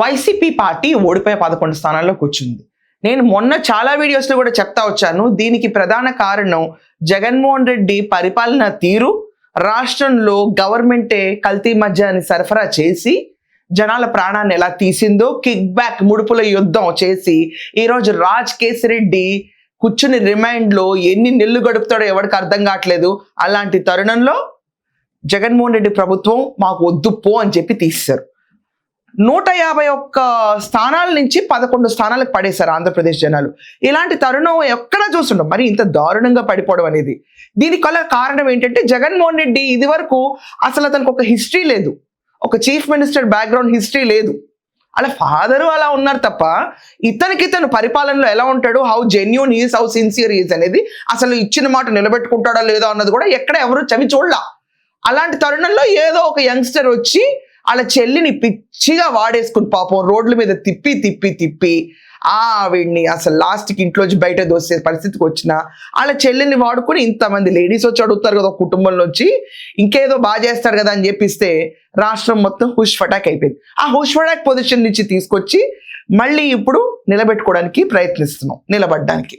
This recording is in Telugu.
వైసీపీ పార్టీ ఓడిపోయి 11 స్థానాల్లో కూర్చుంది. నేను మొన్న చాలా వీడియోస్లో కూడా చెప్తా వచ్చాను. దీనికి ప్రధాన కారణం జగన్మోహన్ రెడ్డి పరిపాలన తీరు. రాష్ట్రంలో గవర్నమెంటే కల్తీ మద్యాన్ని సరఫరా చేసి జనాల ప్రాణాన్ని ఎలా తీసిందో, కిక్ బ్యాక్ ముడుపుల యుద్ధం చేసి ఈరోజు రాజ్ కేసిరెడ్డి కూర్చుని రిమైండ్లో ఎన్ని నెలలు గడుపుతాడో ఎవరికి అర్థం కావట్లేదు. అలాంటి తరుణంలో జగన్మోహన్ రెడ్డి ప్రభుత్వం మాకు వద్దు పో అని చెప్పి తీశారు. 151 స్థానాల నుంచి 11 స్థానాలకు పడేశారు ఆంధ్రప్రదేశ్ జనాలు. ఇలాంటి తరుణం ఎక్కడా చూస్తుండం, మరి ఇంత దారుణంగా పడిపోవడం అనేది. దీనికల్ల కారణం ఏంటంటే జగన్మోహన్ రెడ్డి ఇది వరకు అసలు అతనికి ఒక హిస్టరీ లేదు, ఒక చీఫ్ మినిస్టర్ బ్యాక్గ్రౌండ్ హిస్టరీ లేదు. అలా ఫాదరు అలా ఉన్నారు తప్ప ఇతను పరిపాలనలో ఎలా ఉంటాడు, how genuine is, how sincere is అనేది, అసలు ఇచ్చిన మాట నిలబెట్టుకుంటాడా లేదో అన్నది కూడా ఎక్కడ ఎవరు చవి చూడలా. అలాంటి తరుణంలో ఏదో ఒక యంగ్స్టర్ వచ్చి వాళ్ళ చెల్లిని పిచ్చిగా వాడేసుకుని పాపం రోడ్ల మీద తిప్పి వీడిని అసలు లాస్ట్కి ఇంట్లోంచి బయట దోసే పరిస్థితికి వచ్చిన వాళ్ళ చెల్లిని వాడుకొని ఇంతమంది లేడీస్ వచ్చి అడుగుతారు కదా కుటుంబంలో వచ్చి, ఇంకేదో బాగా చేస్తారు కదా అని చెప్పిస్తే రాష్ట్రం మొత్తం హుష్ ఫటాక్ అయిపోయింది. ఆ హుష్ ఫటాక్ పొజిషన్ నుంచి తీసుకొచ్చి మళ్ళీ ఇప్పుడు నిలబెట్టుకోవడానికి ప్రయత్నిస్తున్నాం, నిలబడ్డానికి.